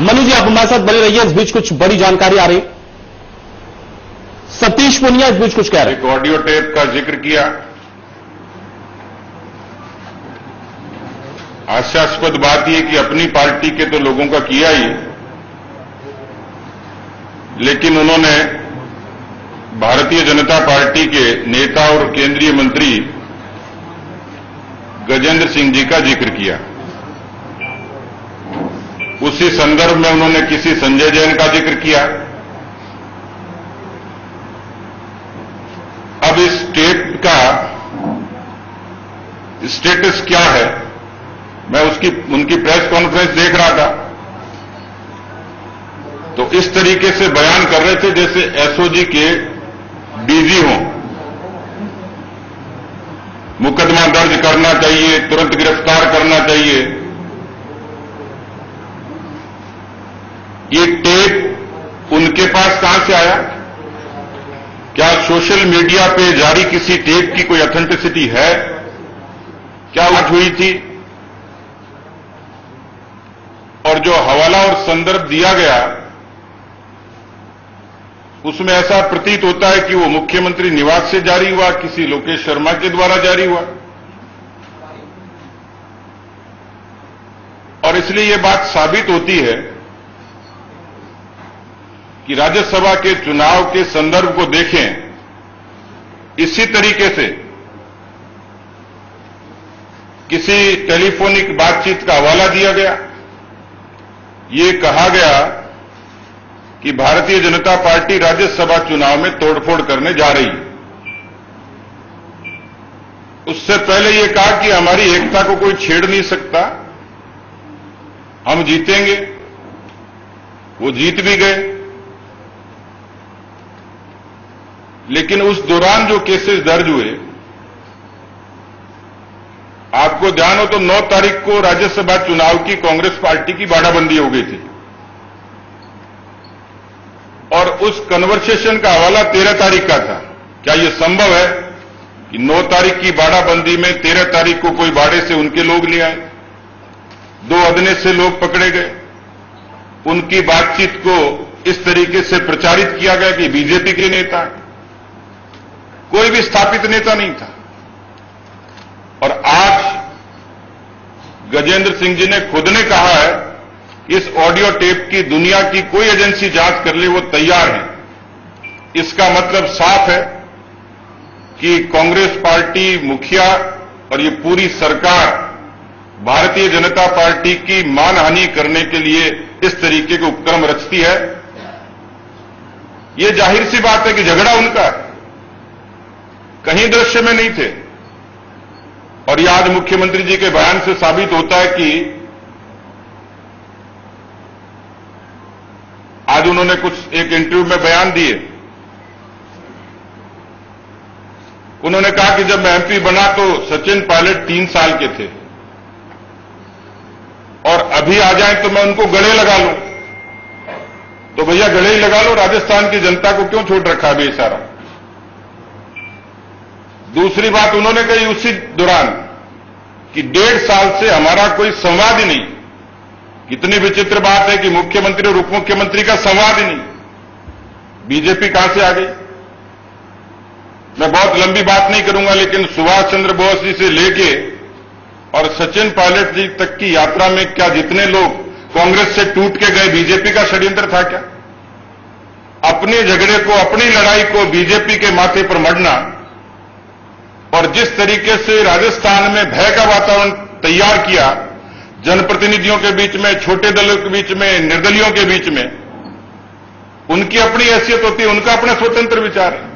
मनु जी, आप हमारे साथ बने रहिए। इस बीच कुछ बड़ी जानकारी आ रही। सतीश पुनिया इस बीच कुछ कह रहे हैं। एक ऑडियो टेप का जिक्र किया। हास्यास्पद बात यह कि अपनी पार्टी के तो लोगों का किया ही, लेकिन उन्होंने भारतीय जनता पार्टी के नेता और केंद्रीय मंत्री गजेंद्र सिंह जी का जिक्र किया। उसी संदर्भ में उन्होंने किसी संजय जैन का जिक्र किया। अब इस टेप का स्टेटस क्या है, मैं उनकी प्रेस कॉन्फ्रेंस देख रहा था, तो इस तरीके से बयान कर रहे थे जैसे एसओजी के डीजी हों। मुकदमा दर्ज करना चाहिए, तुरंत गिरफ्तार करना चाहिए। ये टेप उनके पास कहां से आया? क्या सोशल मीडिया पे जारी किसी टेप की कोई ऑथेंटिसिटी है? क्या बात हुई थी? और जो हवाला और संदर्भ दिया गया, उसमें ऐसा प्रतीत होता है कि वो मुख्यमंत्री निवास से जारी हुआ, किसी लोकेश शर्मा के द्वारा जारी हुआ। और इसलिए ये बात साबित होती है कि राज्यसभा के चुनाव के संदर्भ को देखें, इसी तरीके से किसी टेलीफोनिक बातचीत का हवाला दिया गया। ये कहा गया कि भारतीय जनता पार्टी राज्यसभा चुनाव में तोड़फोड़ करने जा रही है। उससे पहले यह कहा कि हमारी एकता को कोई छेड़ नहीं सकता, हम जीतेंगे। वो जीत भी गए, लेकिन उस दौरान जो केसेस दर्ज हुए, आपको ध्यान हो तो 9 तारीख को राज्यसभा चुनाव की कांग्रेस पार्टी की बाड़ाबंदी हो गई थी, और उस कन्वर्सेशन का हवाला 13 तारीख का था। क्या यह संभव है कि 9 तारीख की बाड़ाबंदी में 13 तारीख को कोई बाड़े से उनके लोग ले आए, 2 अदने से लोग पकड़े गए, उनकी बातचीत को इस तरीके से प्रचारित किया गया कि बीजेपी के नेता हैं? कोई भी स्थापित नेता नहीं था। और आज गजेंद्र सिंह जी ने खुद ने कहा है, इस ऑडियो टेप की दुनिया की कोई एजेंसी जांच कर ले, वो तैयार है। इसका मतलब साफ है कि कांग्रेस पार्टी मुखिया और ये पूरी सरकार भारतीय जनता पार्टी की मानहानि करने के लिए इस तरीके के उपक्रम रचती है। ये जाहिर सी बात है कि झगड़ा उनका है, कहीं दृश्य में नहीं थे। और यह आज मुख्यमंत्री जी के बयान से साबित होता है कि आज उन्होंने कुछ एक इंटरव्यू में बयान दिए। उन्होंने कहा कि जब मैं एमपी बना तो सचिन पायलट 3 साल के थे, और अभी आ जाए तो मैं उनको गले लगा लूं। तो भैया गले ही लगा लो, राजस्थान की जनता को क्यों छोड़ रखा है सारा? दूसरी बात उन्होंने कही उसी दौरान कि 1.5 साल से हमारा कोई संवाद ही नहीं। कितनी विचित्र बात है कि मुख्यमंत्री और उप मुख्यमंत्री का संवाद ही नहीं। बीजेपी कहां से आ गई? मैं बहुत लंबी बात नहीं करूंगा, लेकिन सुभाष चंद्र बोस जी से लेके और सचिन पायलट जी तक की यात्रा में क्या जितने लोग कांग्रेस से टूट के गए, बीजेपी का षड्यंत्र था क्या? अपने झगड़े को, अपनी लड़ाई को बीजेपी के माथे पर मढ़ना, और जिस तरीके से राजस्थान में भय का वातावरण तैयार किया, जनप्रतिनिधियों के बीच में, छोटे दलों के बीच में, निर्दलियों के बीच में, उनकी अपनी हैसियत होती है, उनका अपना स्वतंत्र विचार है।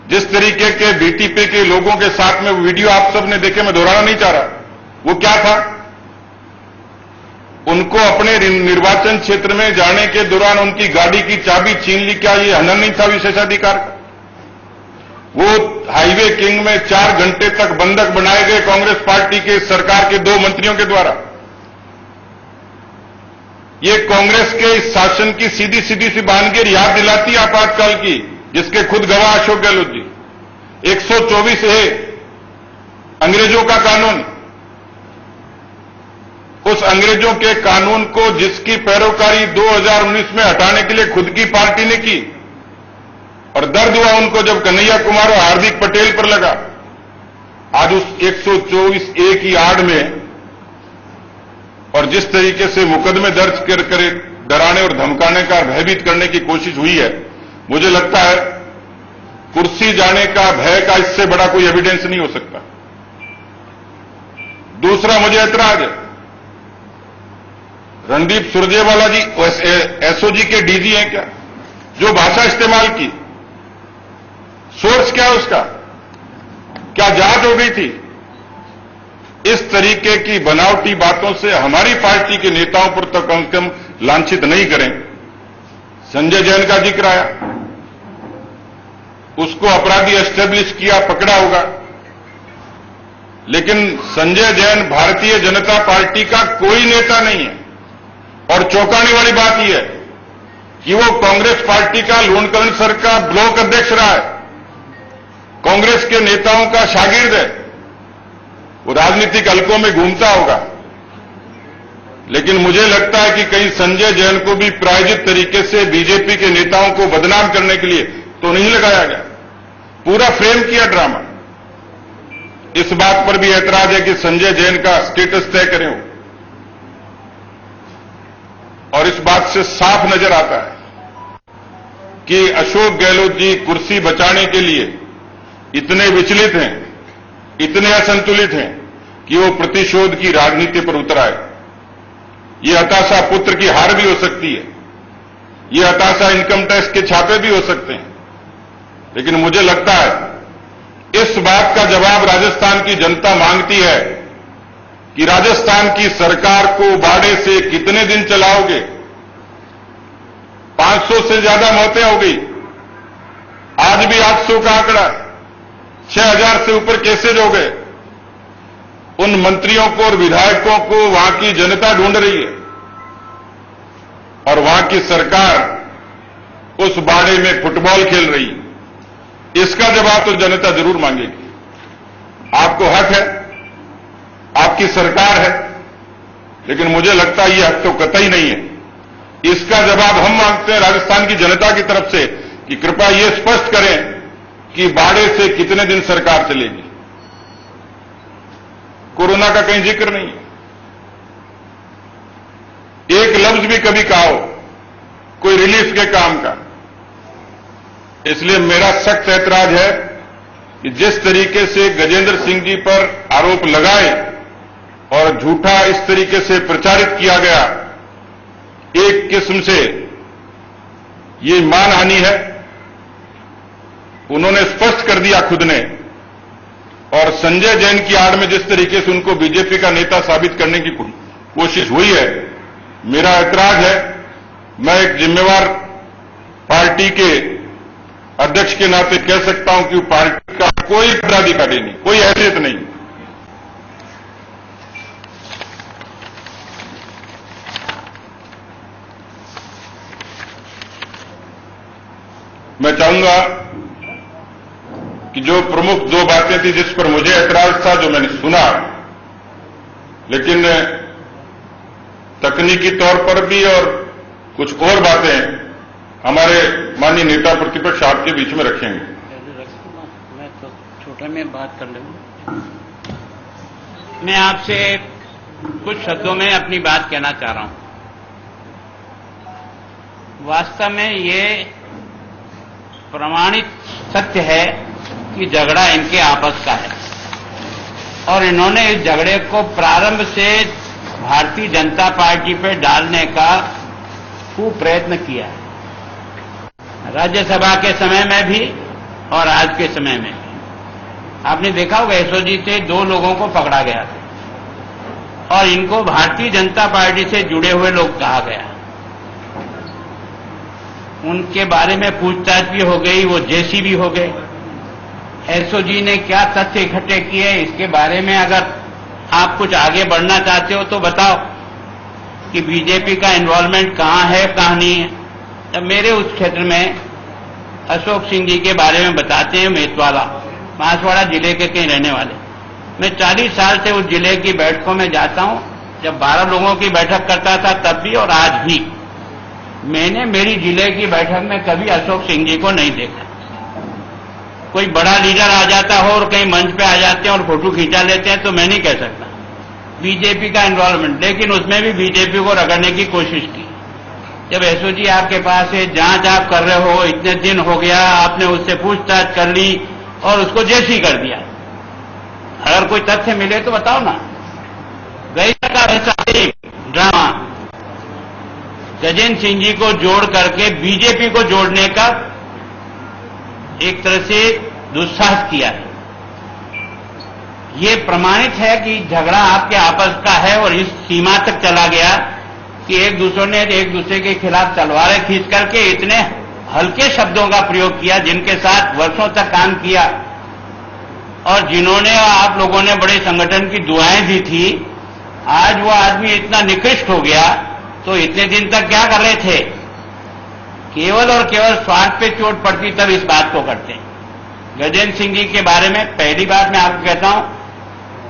जिस तरीके के बीटीपी के लोगों के साथ में वीडियो आप सबने देखे, मैं दोहराना नहीं चाह रहा, वो क्या था? उनको अपने निर्वाचन क्षेत्र में जाने के दौरान उनकी गाड़ी की चाबी छीन ली। क्या ये हनन नहीं था विशेषाधिकार का? वो हाईवे किंग में 4 घंटे तक बंधक बनाए गए कांग्रेस पार्टी के सरकार के 2 मंत्रियों के द्वारा। ये कांग्रेस के इस शासन की सीधी सीधी सी बानगी याद दिलाती है आपातकाल की, जिसके खुद गवाह अशोक गहलोत जी। 124A अंग्रेजों का कानून, उस अंग्रेजों के कानून को जिसकी पैरोकारी 2019 में हटाने के लिए खुद की पार्टी ने की, और दर्द हुआ उनको जब कन्हैया कुमार और हार्दिक पटेल पर लगा। आज उस 124(a) की आड़ में और जिस तरीके से मुकदमे दर्ज कर डराने और धमकाने का, भयभीत करने की कोशिश हुई है, मुझे लगता है कुर्सी जाने का भय का इससे बड़ा कोई एविडेंस नहीं हो सकता। दूसरा मुझे ऐतराज है, रणदीप सुरजेवाला जी एसओजी के डीजी हैं क्या? जो भाषा इस्तेमाल की, सोर्स क्या है उसका? क्या जांच हो गई थी? इस तरीके की बनावटी बातों से हमारी पार्टी के नेताओं पर तो कम से कम लांछित नहीं करें। संजय जैन का जिक्र आया, उसको अपराधी एस्टेब्लिश किया, पकड़ा होगा, लेकिन संजय जैन भारतीय जनता पार्टी का कोई नेता नहीं है। और चौंकाने वाली बात यह है कि वो कांग्रेस पार्टी का लूणकरण सर का ब्लॉक अध्यक्ष रहा है, कांग्रेस के नेताओं का शागिर्द है, वो राजनीतिक हलकों में घूमता होगा। लेकिन मुझे लगता है कि कहीं संजय जैन को भी प्रायोजित तरीके से बीजेपी के नेताओं को बदनाम करने के लिए तो नहीं लगाया गया, पूरा फ्रेम किया ड्रामा। इस बात पर भी ऐतराज है कि संजय जैन का स्टेटस तय करें हो। और इस बात से साफ नजर आता है कि अशोक गहलोत जी कुर्सी बचाने के लिए इतने विचलित हैं, इतने असंतुलित हैं कि वो प्रतिशोध की राजनीति पर उतर आए। ये हताशा पुत्र की हार भी हो सकती है, ये हताशा इनकम टैक्स के छापे भी हो सकते हैं, लेकिन मुझे लगता है इस बात का जवाब राजस्थान की जनता मांगती है कि राजस्थान की सरकार को बाड़े से कितने दिन चलाओगे? 500 से ज्यादा मौतें हो गई, आज भी 800 का आंकड़ा, 6000 से ऊपर केसेज हो गए। उन मंत्रियों को और विधायकों को वहां की जनता ढूंढ रही है और वहां की सरकार उस बाड़े में फुटबॉल खेल रही है। इसका जवाब तो जनता जरूर मांगेगी। आपको हक है, आपकी सरकार है, लेकिन मुझे लगता है यह हक तो कतई नहीं है। इसका जवाब हम मांगते हैं राजस्थान की जनता की तरफ से कि कृपया यह स्पष्ट करें कि बाड़े से कितने दिन सरकार चलेगी। कोरोना का कहीं जिक्र नहीं है, एक लफ्ज भी कभी कहा हो कोई रिलीफ के काम का। इसलिए मेरा सख्त ऐतराज है कि जिस तरीके से गजेंद्र सिंह जी पर आरोप लगाए और झूठा इस तरीके से प्रचारित किया गया, एक किस्म से ये मानहानि है। उन्होंने स्पष्ट कर दिया खुद ने, और संजय जैन की आड़ में जिस तरीके से उनको बीजेपी का नेता साबित करने की कोशिश हुई है, मेरा ऐतराज है। मैं एक जिम्मेवार पार्टी के अध्यक्ष के नाते कह सकता हूं कि पार्टी का कोई पदाधिकारी नहीं, कोई हैसियत नहीं। मैं चाहूंगा कि जो प्रमुख दो बातें थी जिस पर मुझे ऐतराज था, जो मैंने सुना, लेकिन तकनीकी तौर पर भी और कुछ और बातें हमारे माननीय नेता प्रतिपक्ष आपके बीच में रखेंगे। मैं तो छोटे में बात कर लूंगा। मैं आपसे कुछ शब्दों में अपनी बात कहना चाह रहा हूं। वास्तव में ये प्रमाणित सत्य है कि झगड़ा इनके आपस का है और इन्होंने इस झगड़े को प्रारंभ से भारतीय जनता पार्टी पर डालने का खूब प्रयत्न किया है, राज्यसभा के समय में भी और आज के समय में भी। आपने देखा होगा एसओजी से 2 लोगों को पकड़ा गया था और इनको भारतीय जनता पार्टी से जुड़े हुए लोग कहा गया। उनके बारे में पूछताछ भी हो गई, वो जेसी भी हो गए। एसओजी ने क्या तथ्य इकट्ठे किए, इसके बारे में अगर आप कुछ आगे बढ़ना चाहते हो तो बताओ कि बीजेपी का इन्वॉल्वमेंट कहां है, कहां नहीं है। तब मेरे उस क्षेत्र में अशोक सिंह जी के बारे में बताते हैं, मेतवाला बांसवाड़ा जिले के कहीं रहने वाले। मैं 40 साल से उस जिले की बैठकों में जाता हूं, जब 12 लोगों की बैठक करता था तब भी और आज भी, मैंने मेरी जिले की बैठक में कभी अशोक सिंह जी को नहीं देखा। कोई बड़ा लीडर आ जाता हो और कहीं मंच पे आ जाते हैं और फोटो खींचा लेते हैं तो मैं नहीं कह सकता बीजेपी का इन्वॉल्वमेंट, लेकिन उसमें भी बीजेपी को रगड़ने की कोशिश की। जब एसओजी आपके पास है, जांच आप कर रहे हो, इतने दिन हो गया, आपने उससे पूछताछ कर ली और उसको जेसी कर दिया। अगर कोई तथ्य मिले तो बताओ ना। गैर का ऐसा एक ड्रामा गजेंद्र सिंह जी को जोड़ करके बीजेपी को जोड़ने का एक तरह से दुस्साहस किया है। ये प्रमाणित है कि झगड़ा आपके आपस का है और इस सीमा तक चला गया कि एक दूसरे ने एक दूसरे के खिलाफ तलवारें खींच करके इतने हल्के शब्दों का प्रयोग किया, जिनके साथ वर्षों तक काम किया और जिन्होंने आप लोगों ने बड़े संगठन की दुआएं दी थी, आज वो आदमी इतना निकृष्ट हो गया। तो इतने दिन तक क्या कर रहे थे? केवल और केवल स्वार्थ पे चोट पड़ती तब इस बात को करते हैं। गजेंद्र सिंह जी के बारे में पहली बात मैं आपको कहता हूं,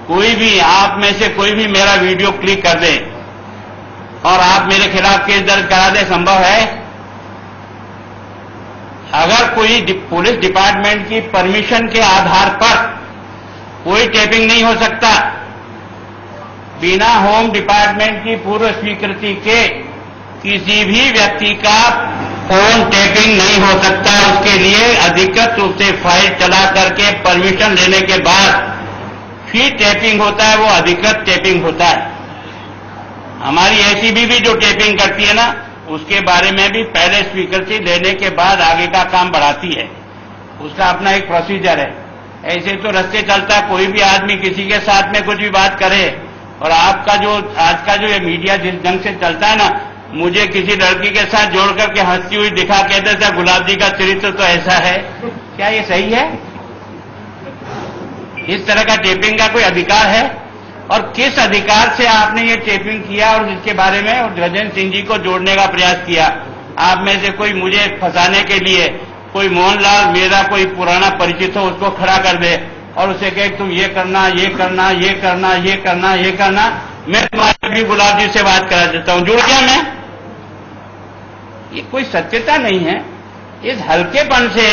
कोई भी आप में से कोई भी मेरा वीडियो क्लिक कर दे और आप मेरे खिलाफ केस दर्ज करा दे, संभव है? अगर कोई पुलिस डिपार्टमेंट की परमिशन के आधार पर कोई टेपिंग नहीं हो सकता, बिना होम डिपार्टमेंट की पूर्व स्वीकृति के किसी भी व्यक्ति का फोन टेपिंग नहीं हो सकता। उसके लिए अधिकृत रूप से फाइल चला करके परमिशन लेने के बाद फिर टेपिंग होता है, वो अधिकृत टेपिंग होता है। हमारी एसीबी भी जो टेपिंग करती है ना, उसके बारे में भी पहले स्वीकृति लेने के बाद आगे का काम बढ़ाती है। उसका अपना एक प्रोसीजर है। ऐसे तो रस्ते चलता है, कोई भी आदमी किसी के साथ में कुछ भी बात करे। और आपका जो आज का जो ये मीडिया जिस ढंग से चलता है ना, मुझे किसी लड़की के साथ जोड़ करके हंसती हुई दिखा, कहते थे गुलाब जी का चरित्र तो ऐसा है। क्या ये सही है? इस तरह का टेपिंग का कोई अधिकार है? और किस अधिकार से आपने ये टेपिंग किया और इसके बारे में और गजेंद्र सिंह जी को जोड़ने का प्रयास किया? आप में से कोई मुझे फंसाने के लिए कोई मोहनलाल मेरा कोई पुराना परिचित हो उसको खड़ा कर दे और उसे कहे तुम ये करना, ये करना, ये करना, ये करना, ये करना, मैं तुम्हारे भी गुलाब जी से बात करा देता हूं, जुड़ गया मैं। ये कोई सत्यता नहीं है। इस हल्केपन से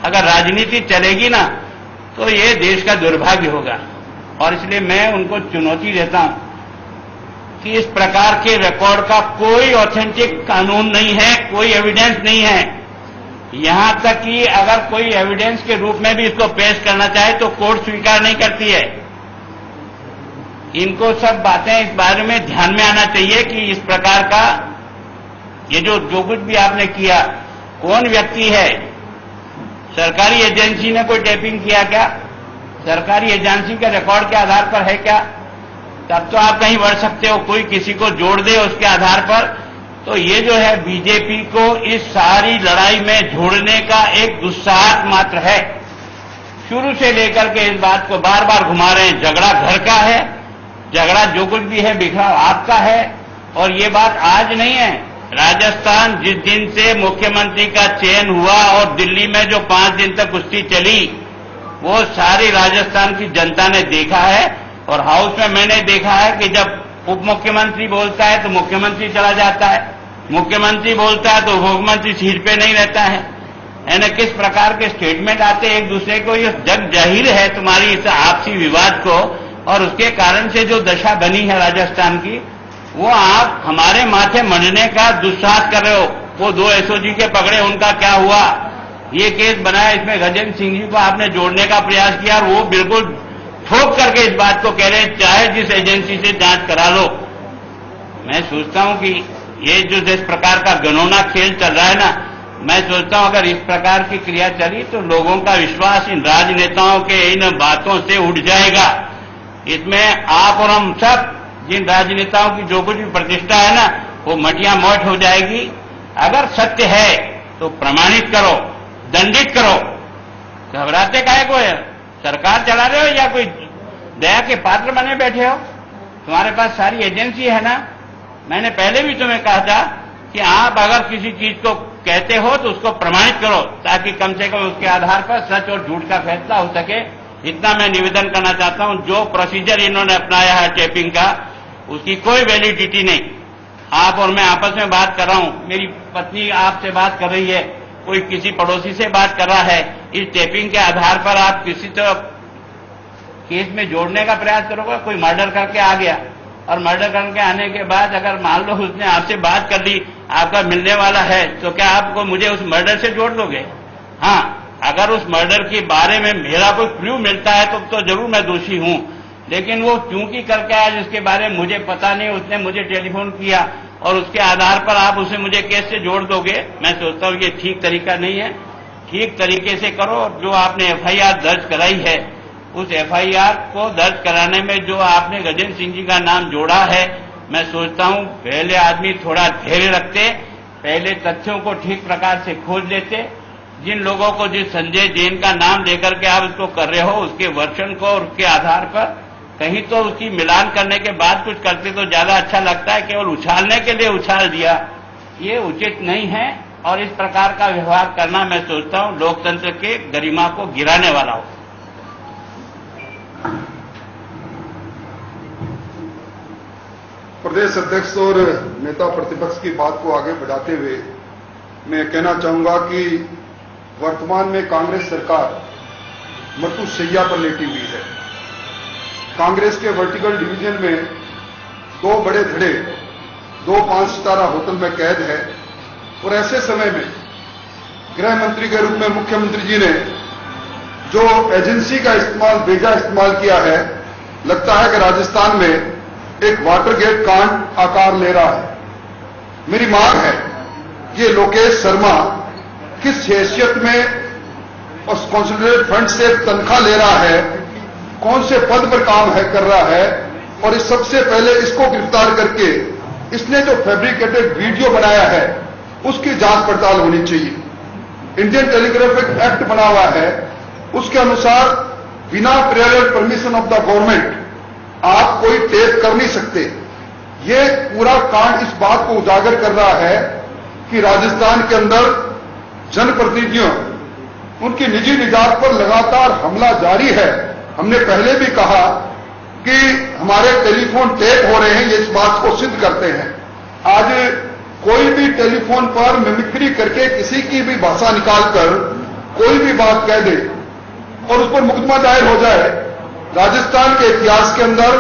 अगर राजनीति चलेगी ना तो ये देश का दुर्भाग्य होगा। और इसलिए मैं उनको चुनौती देता हूं कि इस प्रकार के रिकॉर्ड का कोई ऑथेंटिक कानून नहीं है, कोई एविडेंस नहीं है। यहां तक कि अगर कोई एविडेंस के रूप में भी इसको पेश करना चाहे तो कोर्ट स्वीकार नहीं करती है। इनको सब बातें इस बारे में ध्यान में आना चाहिए कि इस प्रकार का ये जो कुछ भी आपने किया, कौन व्यक्ति है? सरकारी एजेंसी ने कोई टेपिंग किया क्या? सरकारी एजेंसी के रिकॉर्ड के आधार पर है क्या? तब तो आप कहीं बढ़ सकते हो, कोई किसी को जोड़ दे उसके आधार पर। तो ये जो है बीजेपी को इस सारी लड़ाई में जोड़ने का एक दुस्साहस मात्र है। शुरू से लेकर के इस बात को बार बार घुमा रहे हैं। झगड़ा घर का है, झगड़ा जो कुछ भी है बिखराव आपका है। और ये बात आज नहीं है। राजस्थान जिस दिन से मुख्यमंत्री का चयन हुआ और दिल्ली में जो 5 दिन तक कुश्ती चली, वो सारी राजस्थान की जनता ने देखा है। और हाउस में मैंने देखा है कि जब उप मुख्यमंत्री बोलता है तो मुख्यमंत्री चला जाता है, मुख्यमंत्री बोलता है तो उप मुख्यमंत्री सीट पे नहीं रहता है। यानी किस प्रकार के स्टेटमेंट आते हैं एक दूसरे को। ये जग जाहिर है तुम्हारी इस आपसी विवाद को, और उसके कारण से जो दशा बनी है राजस्थान की, वो आप हमारे माथे मढ़ने का दुस्साहस कर रहे हो। वो 2 एसओजी के पकड़े, उनका क्या हुआ? ये केस बनाया, इसमें गजेंद्र सिंह जी को आपने जोड़ने का प्रयास किया और वो बिल्कुल ठोक करके इस बात को कह रहे हैं चाहे जिस एजेंसी से जांच करा लो। मैं सोचता हूं कि ये जो जिस प्रकार का घिनौना खेल चल रहा है ना, मैं सोचता हूं अगर इस प्रकार की क्रिया चली तो लोगों का विश्वास इन राजनेताओं के इन बातों से उठ जाएगा। इसमें आप और हम सब जिन राजनेताओं की जो कुछ भी प्रतिष्ठा है ना, वो मटिया मोट हो जाएगी। अगर सत्य है तो प्रमाणित करो, दंडित करो। घबराते काहे को है? सरकार चला रहे हो या कोई दया के पात्र बने बैठे हो? तुम्हारे पास सारी एजेंसी है ना। मैंने पहले भी तुम्हें कहा था कि आप अगर किसी चीज को कहते हो तो उसको प्रमाणित करो, ताकि कम से कम उसके आधार पर सच और झूठ का फैसला हो सके। इतना मैं निवेदन करना चाहता हूं। जो प्रोसीजर इन्होंने अपनाया है टेपिंग का, उसकी कोई वैलिडिटी नहीं। आप और मैं आपस में बात कर रहा हूं, मेरी पत्नी आपसे बात कर रही है, कोई किसी पड़ोसी से बात कर रहा है, इस टेपिंग के आधार पर आप किसी तरह केस में जोड़ने का प्रयास करोगे। कोई मर्डर करके आ गया और मर्डर करके आने के बाद अगर मान लो उसने आपसे बात कर ली, आपका मिलने वाला है, तो क्या आपको मुझे उस मर्डर से जोड़ दोगे? हाँ, अगर उस मर्डर के बारे में मेरा कोई क्लू मिलता है तो जरूर मैं दोषी हूं, लेकिन वो क्योंकि करके आया जिसके बारे में मुझे पता नहीं, उसने मुझे टेलीफोन किया और उसके आधार पर आप उसे मुझे केस से जोड़ दोगे, मैं सोचता हूं ये ठीक तरीका नहीं है। ठीक तरीके से करो। जो आपने एफआईआर दर्ज कराई है, उस एफआईआर को दर्ज कराने में जो आपने गजेंद्र सिंह जी का नाम जोड़ा है, मैं सोचता हूं पहले आदमी थोड़ा धैर्य रखते, पहले तथ्यों को ठीक प्रकार से खोज लेते। जिन लोगों को जिस संजय जैन का नाम लेकर के आप इसको कर रहे हो, उसके वर्षन को और उसके आधार पर कहीं तो उसकी मिलान करने के बाद कुछ करते तो ज्यादा अच्छा लगता है। केवल उछालने के लिए उछाल दिया, ये उचित नहीं है और इस प्रकार का व्यवहार करना मैं सोचता हूं लोकतंत्र के गरिमा को गिराने वाला हो। प्रदेश अध्यक्ष और नेता प्रतिपक्ष की बात को आगे बढ़ाते हुए मैं कहना चाहूंगा कि वर्तमान में कांग्रेस सरकार मृत्युशैया पर लेटी हुई है। कांग्रेस के वर्टिकल डिवीजन में 2 बड़े धड़े 2 5 सितारा होटल में कैद है और ऐसे समय में गृह मंत्री के रूप में मुख्यमंत्री जी ने जो एजेंसी का इस्तेमाल बेजा इस्तेमाल किया है, लगता है कि राजस्थान में एक वाटरगेट कांड आकार ले रहा है। मेरी मांग है कि लोकेश शर्मा किस हैसियत में और कॉन्सोलिडेटेड फंड से तनख्वाह ले रहा है, कौन से पद पर काम कर रहा है, और इस सबसे पहले इसको गिरफ्तार करके इसने जो फैब्रिकेटेड वीडियो बनाया है उसकी जांच पड़ताल होनी चाहिए। इंडियन टेलीग्राफिक एक्ट बना हुआ है, उसके अनुसार बिना prayer permission of the government आप कोई टेप कर नहीं सकते। ये पूरा कांड इस बात को उजागर कर रहा है कि राजस्थान के अंदर जनप्रतिनिधियों उनकी निजी निजात पर लगातार हमला जारी है। हमने पहले भी कहा कि हमारे टेलीफोन टेप हो रहे हैं, ये इस बात को सिद्ध करते हैं। आज कोई भी टेलीफोन पर मिमिक्री करके किसी की भी भाषा निकालकर कोई भी बात कह दे और उस पर मुकदमा दायर हो जाए। राजस्थान के इतिहास के अंदर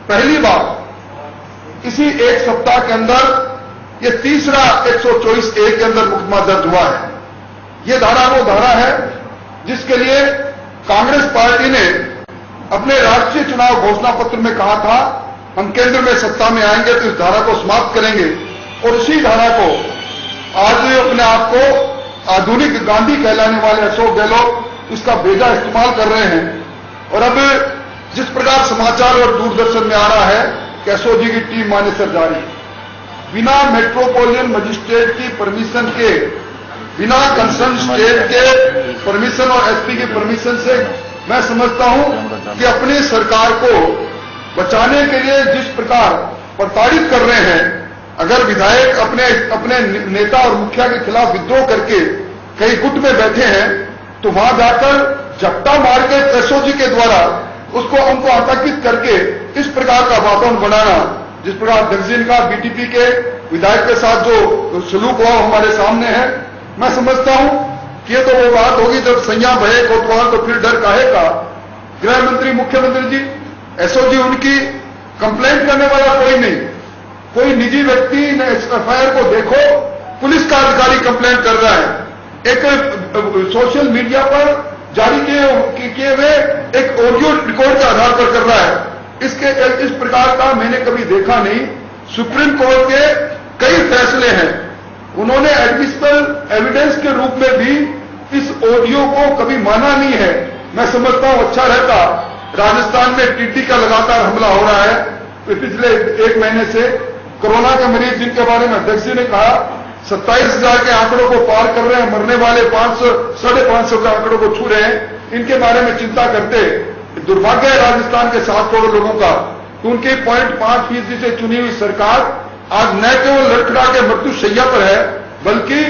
पहली बार इसी एक सप्ताह के अंदर ये तीसरा 124A के अंदर मुकदमा दर्ज हुआ है। ये धारा वो धारा है जिसके लिए कांग्रेस पार्टी ने अपने राष्ट्रीय चुनाव घोषणा पत्र में कहा था हम केंद्र में सत्ता में आएंगे तो इस धारा को समाप्त करेंगे, और इसी धारा को आज अपने आप को आधुनिक गांधी कहलाने वाले अशोक गहलोत इसका बेजा इस्तेमाल कर रहे हैं। और अब जिस प्रकार समाचार और दूरदर्शन में आ रहा है कि एसओजी की टीम मानेसर जा रही, बिना मेट्रोपोलिटन मजिस्ट्रेट की परमिशन के, बिना कंसर्न स्टेट के परमिशन और एसपी की परमिशन से, मैं समझता हूं कि अपनी सरकार को बचाने के लिए जिस प्रकार प्रताड़ित कर रहे हैं, अगर विधायक अपने नेता और मुखिया के खिलाफ विद्रोह करके कहीं गुट में बैठे हैं तो वहां जाकर झपटा मार के एसओजी के द्वारा उसको उनको आतंकित करके इस प्रकार का वातावरण बनाना, जिस प्रकार दक्षिण का बीटीपी के विधायक के साथ जो सलूक हुआ हमारे सामने है, मैं समझता हूं कि ये तो वो बात होगी जब सैया भये कोतवाल तो फिर डर काहे का। गृह मंत्री मुख्यमंत्री जी, एसओजी उनकी कंप्लेंट करने वाला कोई नहीं, कोई निजी व्यक्ति ने एफआईआर को देखो, पुलिस का अधिकारी कंप्लेंट कर रहा है, एक सोशल मीडिया पर जारी किए हुए एक ऑडियो रिकॉर्ड के आधार पर कर रहा है। इस प्रकार का मैंने कभी देखा नहीं। सुप्रीम कोर्ट के कई फैसले हैं, उन्होंने एडमिसिबल एविडेंस के रूप में भी इस ऑडियो को कभी माना नहीं है। मैं समझता हूं अच्छा रहता। राजस्थान में टीटी का लगातार हमला हो रहा है, पिछले 1 महीने से कोरोना के मरीज जिनके बारे में अध्यक्ष जी ने कहा 27,000 के आंकड़ों को पार कर रहे हैं, मरने वाले 500 साढ़े 500 के आंकड़ों को छू रहे हैं, इनके बारे में चिंता करते। दुर्भाग्य है राजस्थान के 7 करोड़ लोगों का, तो उनकी 0.5% से चुनी हुई सरकार आज न केवल लड़खड़ा के मृत्युशैया पर है, बल्कि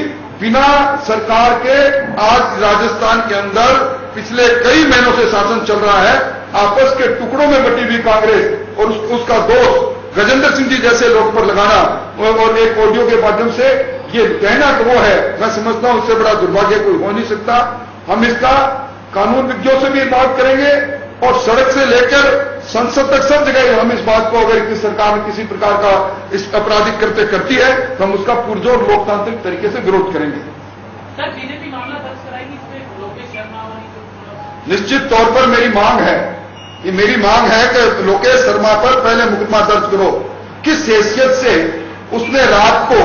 बिना सरकार के आज राजस्थान के अंदर पिछले कई महीनों से शासन चल रहा है। आपस के टुकड़ों में बटी हुई कांग्रेस और उसका दोष गजेंद्र सिंह जी जैसे लोग पर लगाना और एक ऑडियो के माध्यम से ये कहना कि वो है, मैं समझता हूं उससे बड़ा दुर्भाग्य कोई हो नहीं सकता। हम इसका कानून विज्ञों से भी बात करेंगे और सड़क से लेकर संसद तक सब जगह हम इस बात को, अगर किसी सरकार किसी प्रकार का इस आपराधिक कृत्य करती है तो हम उसका पुरजोर लोकतांत्रिक तरीके से विरोध करेंगे। सर, बीजेपी मामला दर्ज कराएगी इसमें लोकेश शर्मा वाली? निश्चित तौर पर मेरी मांग है, ये मेरी मांग है कि लोकेश शर्मा पर पहले मुकदमा दर्ज करो। किस हैसियत से उसने रात को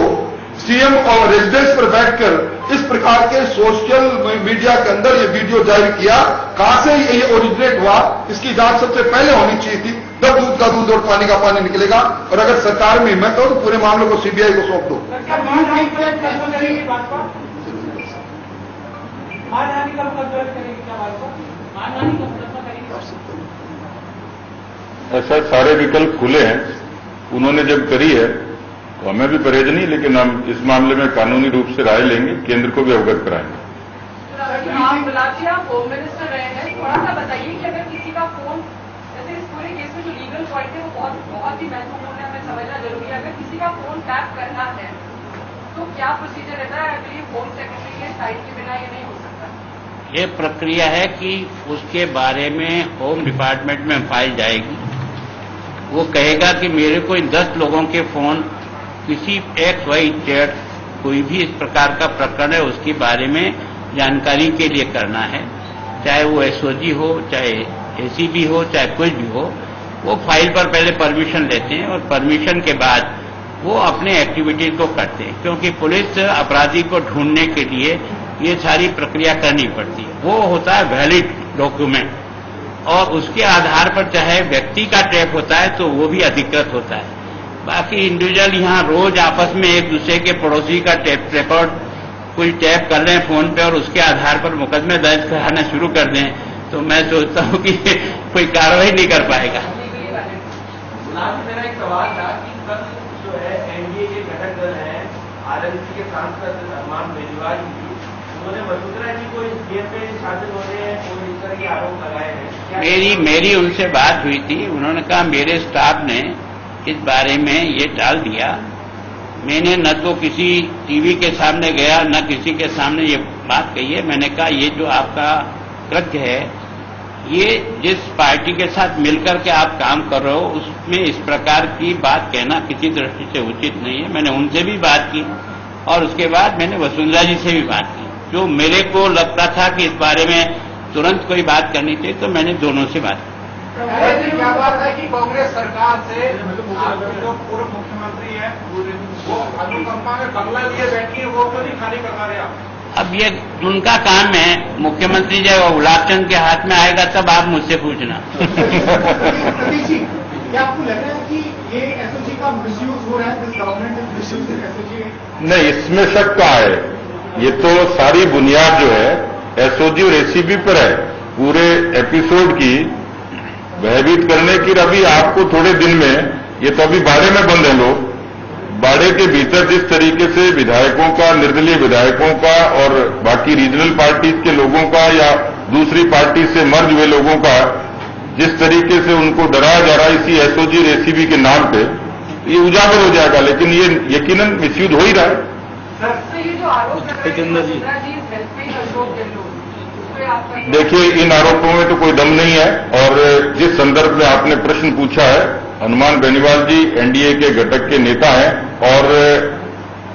सीएम और रेजिडेंस पर बैठकर इस प्रकार के सोशल मीडिया के अंदर ये वीडियो जारी किया, कहां से ये ओरिजिनेट हुआ, इसकी जांच सबसे पहले होनी चाहिए थी। तब दूध का दूध और पानी का पानी निकलेगा। और अगर सरकार में हिम्मत हो तो पूरे मामले को सीबीआई को सौंप दो। ऐसा सारे विकल्प खुले हैं। उन्होंने जब करी है तो हमें भी परहेज नहीं, लेकिन हम इस मामले में कानूनी रूप से राय लेंगे, केंद्र को भी अवगत कराएंगे। आप गुलाटी, आप होम मिनिस्टर रहे हैं, थोड़ा सा बताइए कि अगर किसी का फोन, जैसे इस पूरे केस में जो लीगल पॉइंट है वो बहुत ही महत्वपूर्ण है, हमें समझना जरूरी है। अगर किसी का फोन टैप करना है तो क्या प्रोसीजर रहता है? आई बिलीव होम सेक्रेटरी के साइन के बिना ये नहीं हो सकता। ये प्रक्रिया है कि उसके बारे में होम डिपार्टमेंट में फाइल जाएगी। वो कहेगा कि मेरे को इन 10 लोगों के फोन किसी XYZ कोई भी इस प्रकार का प्रकरण है उसके बारे में जानकारी के लिए करना है, चाहे वो SOG हो, चाहे ACB हो, चाहे कुछ भी हो। वो फाइल पर पहले परमिशन लेते हैं और परमिशन के बाद वो अपने एक्टिविटीज को करते हैं, क्योंकि पुलिस अपराधी को ढूंढने के लिए ये सारी प्रक्रिया करनी पड़ती है। वो होता है वैलिड डॉक्यूमेंट और उसके आधार पर चाहे व्यक्ति का टैप होता है तो वो भी अधिकृत होता है। बाकी इंडिविजुअल यहाँ रोज आपस में एक दूसरे के पड़ोसी का टैप रिकॉर्ड कोई टैप कर रहे हैं फोन पे और उसके आधार पर मुकदमे दर्ज कराना शुरू कर दें तो मैं सोचता हूँ कि कोई कार्रवाई नहीं कर पाएगा। मेरा एक सवाल था कि कल जो है एनडीए के घटक दल है, आरएलपी के सांसद अरमान बेनीवाल जी, उन्होंने वसुंधरा जी को इस गेम में शामिल होने और इस तरह के आरोप लगाए हैं। मेरी उनसे बात हुई थी। उन्होंने कहा मेरे स्टाफ ने इस बारे में ये टाल दिया। मैंने न तो किसी टीवी के सामने गया न किसी के सामने ये बात कही है। मैंने कहा ये जो आपका कृत्य है, ये जिस पार्टी के साथ मिलकर के आप काम कर रहे हो उसमें इस प्रकार की बात कहना किसी दृष्टि से उचित नहीं है। मैंने उनसे भी बात की और उसके बाद मैंने वसुंधरा जी से भी बात की। जो मेरे को लगता था कि इस बारे में तुरंत कोई बात करनी चाहिए तो मैंने दोनों से बात की। क्या बात है कि कांग्रेस सरकार से जो पूर्व मुख्यमंत्री है वो अनुकंपा में बंगला लिए बैठी है, वो क्यों नहीं खाली करवा रहे आप? अब ये उनका काम है। मुख्यमंत्री जब गुलाब चंद के हाथ में आएगा तब आप मुझसे पूछना। सतीश जी, क्या आपको लग रहा है कि ये एसओजी का मिसयूज हो रहा है? This government is misusing SOG? नहीं, इसमें शक कहाँ है। ये तो सारी बुनियाद जो है एसओजी और एसीबी पर है। पूरे एपिसोड की भयभीत करने की अभी आपको थोड़े दिन में, ये तो अभी बाड़े में बंद है लोग। बाड़े के भीतर जिस तरीके से विधायकों का, निर्दलीय विधायकों का और बाकी रीजनल पार्टीज के लोगों का या दूसरी पार्टी से मर्ज हुए लोगों का जिस तरीके से उनको डराया जा रहा है इसी एसओजी और एसीबी के नाम पे, ये उजागर हो जाएगा। लेकिन ये यकीनन मिसयूज हो ही रहा है। सर, ये जो आरोप लग रहा है अशोक गहलोत, देखिए, इन आरोपों में तो कोई दम नहीं है। और जिस संदर्भ में आपने प्रश्न पूछा है, हनुमान बेनीवाल जी एनडीए के घटक के नेता हैं और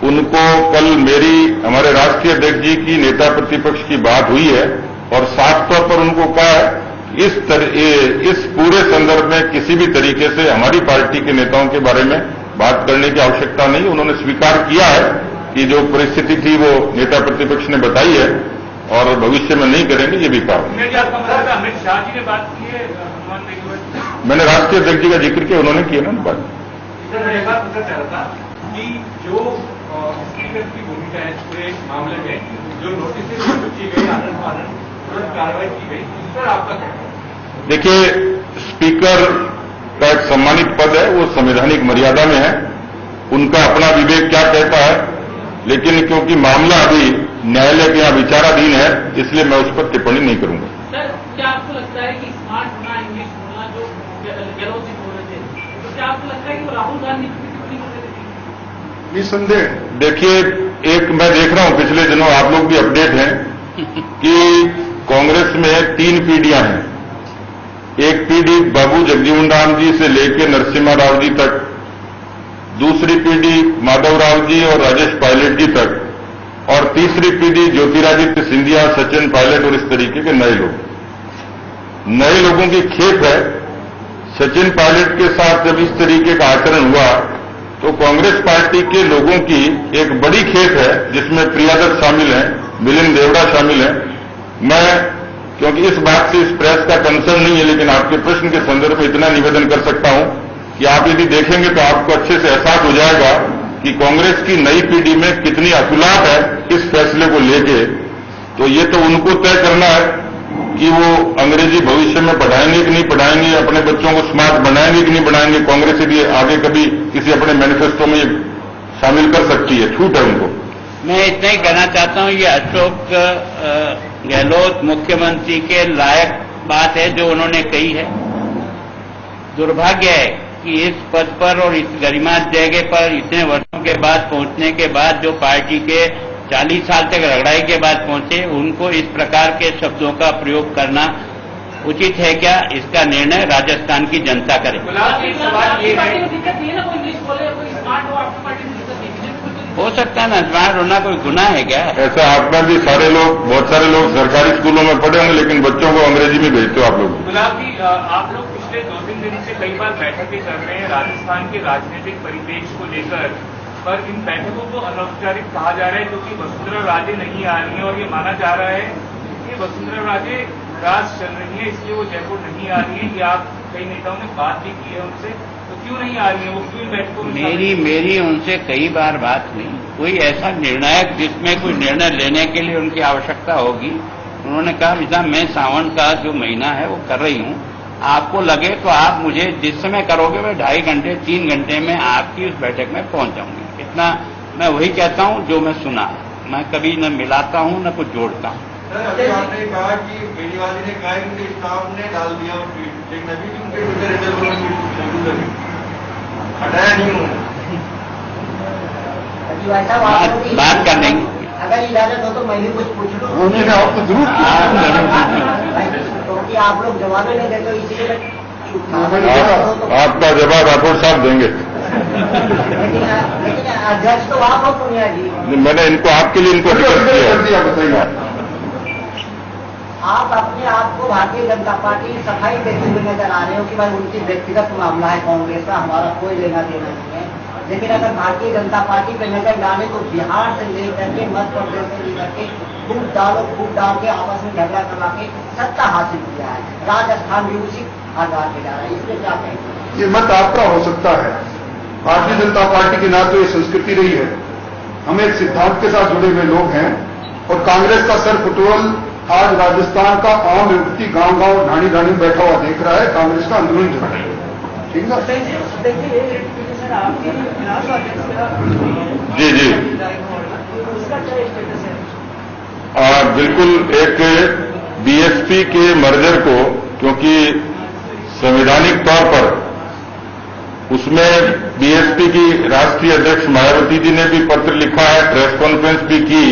उनको कल मेरी हमारे राष्ट्रीय अध्यक्ष जी की नेता प्रतिपक्ष की बात हुई है और साफ तौर पर उनको कहा है इस पूरे संदर्भ में किसी भी तरीके से हमारी पार्टी के नेताओं के बारे में बात करने की आवश्यकता नहीं। उन्होंने स्वीकार किया है कि जो परिस्थिति थी वो नेता प्रतिपक्ष ने बताई है और भविष्य में नहीं करेंगे, ये भी कहा। अमित शाह जी ने बात की है हनुमान बेनीवाल, मैंने राष्ट्रीय अध्यक्ष जी का जिक्र किया, उन्होंने किया ना बात। सर, मैं एक बात पूछना चाह रहा था कि जो स्पीकर की भूमिका है इस पूरे मामले में, जो नोटिस की गई, आनंद पालन तुरंत कार्रवाई की गई, इस पर आपका क्या? देखिए, स्पीकर का एक सम्मानित पद है, वो संवैधानिक मर्यादा में है। उनका अपना विवेक क्या कहता है, लेकिन क्योंकि मामला अभी न्यायालय के यहाँ विचाराधीन है इसलिए मैं उस पर टिप्पणी नहीं करूंगा। सर, क्या आपको लगता है कि स्मार्ट होना, इंग्लिश बोलना जो गहलोत जी बोल रहे थे, क्या आपको लगता है कि वो राहुल गांधी की टिप्पणी कर देती? निसंदेह देखिए, एक मैं देख रहा हूं पिछले दिनों, आप लोग भी अपडेट हैं कि कांग्रेस में 3 पीढ़ियां हैं। एक पीढ़ी बाबू जगजीवन राम जी से लेकर नरसिम्हा राव जी तक, दूसरी पीढ़ी माधव राव जी और राजेश पायलट जी तक, और तीसरी पीढ़ी ज्योतिरादित्य सिंधिया, सचिन पायलट और इस तरीके के नए लोग। नए लोगों की खेप है। सचिन पायलट के साथ जब इस तरीके का आचरण हुआ तो कांग्रेस पार्टी के लोगों की एक बड़ी खेप है, जिसमें प्रिया दत्त शामिल हैं, मिलिंद देवड़ा शामिल हैं। मैं, क्योंकि इस बात से इस प्रेस का कंसर्न नहीं है, लेकिन आपके प्रश्न के संदर्भ में इतना निवेदन कर सकता हूं कि आप यदि देखेंगे तो आपको अच्छे से एहसास हो जाएगा कि कांग्रेस की नई पीढ़ी में कितनी अकुलाहट है इस फैसले को लेके। तो ये तो उनको तय करना है कि वो अंग्रेजी भविष्य में पढ़ाएंगे कि नहीं पढ़ाएंगे, अपने बच्चों को स्मार्ट बनाएंगे कि नहीं बनाएंगे। कांग्रेस यदि आगे कभी किसी अपने मैनिफेस्टो में शामिल कर सकती है, छूट है उनको। मैं इतना ही कहना चाहता हूं, ये अशोक गहलोत मुख्यमंत्री के लायक बात है जो उन्होंने कही है। दुर्भाग्य है कि इस पद पर और इस गरिमा जगह पर इतने वर्षों के बाद पहुंचने के बाद जो पार्टी के 40 साल तक रगड़ाई के बाद पहुंचे, उनको इस प्रकार के शब्दों का प्रयोग करना उचित है क्या? इसका निर्णय राजस्थान की जनता करे। आपकी पार्टी को दिक्कत नहीं है ना, कोई इंग्लिश बोले, कोई स्मार्ट हो, आपकी पार्टी को दिक्कत नहीं है? हो सकता है ना, स्मार्ट होना कोई गुनाह है क्या? ऐसा आप में भी बहुत सारे लोग सरकारी स्कूलों में पढ़े होंगे, लेकिन बच्चों को अंग्रेजी में भेजते हो आप लोग। गुलाब जी, आप लोग पिछले 2-3 दिन से कई बार बैठकें कर रहे हैं राजस्थान के राजनीतिक परिप्रेक्ष्य को लेकर, पर इन बैठकों को अनौपचारिक कहा जा रहा है क्योंकि वसुंधरा राजे नहीं आ रही है और ये माना जा रहा है कि वसुंधरा राजे नाराज चल रही है, इसलिए वो जयपुर नहीं आ रही है। ये आप कई नेताओं ने बात भी की है उनसे, तो क्यों नहीं आ रही है वो, क्यों इन बैठकों में? मेरी उनसे कई बार बात हुई। कोई ऐसा निर्णायक जिसमें कोई निर्णय लेने के लिए उनकी आवश्यकता होगी, उन्होंने कहा विदा मैं सावन का जो महीना है वो कर रही हूं, आपको लगे तो आप मुझे जिस समय करोगे मैं 2.5 घंटे 3 घंटे में आपकी उस बैठक में पहुंच जाऊंगी। इतना मैं वही कहता हूं जो मैं सुना, मैं कभी न मिलाता हूं न कुछ जोड़ता हूं। आपने कहा कि बेनीवाल ने कहा कि स्टाफ ने डाल दिया लेकिन अभी भी उनके रिजल्ट हटाया नहीं उन्होंने। बात कर लेंगे। अगर इजाजत हो तो मैं भी कुछ पूछ लूं। उन्होंने आपको जरूर क्योंकि आप लोग जवाब नहीं देते, इसीलिए आपका जवाब राठौड़ साहब देंगे। लेकिन अध्यक्ष तो आप हो पुनिया जी। मैंने इनको आपके लिए इनको कर दिया, बताइए। आप अपने आप को भारतीय जनता पार्टी की सफाई देते हुए नजर आ रहे हो कि भाई उनकी व्यक्तिगत मामला है कांग्रेस का, हमारा कोई लेना देना नहीं है। लेकिन अगर भारतीय जनता पार्टी पे नजर डाले तो बिहार से लेकर के मध्य प्रदेश से लेकर के खूब डाल के आपस में झगड़ा करवा के सत्ता हासिल किया है। राजस्थान भी उसी आधार पे जा रहा है, इसलिए क्या कहेंगे? ये मत आपका हो सकता है। भारतीय जनता पार्टी की ना तो ये संस्कृति रही है, हम एक सिद्धांत के साथ जुड़े हुए लोग हैं, और कांग्रेस का सर फुटबॉल आज राजस्थान का आम व्यक्ति गांव-गांव ढाणी बैठा हुआ देख रहा है कांग्रेस का अंदरूनी झगड़ा। ठीक है? देखिए सर, आपके विलास अध्यक्ष जी जी उसका क्या स्टेटस है? बिल्कुल, एक बीएसपी के मर्जर को, क्योंकि संवैधानिक तौर पर उसमें बीएसपी की राष्ट्रीय अध्यक्ष मायावती जी ने भी पत्र लिखा है, प्रेस कॉन्फ्रेंस भी की,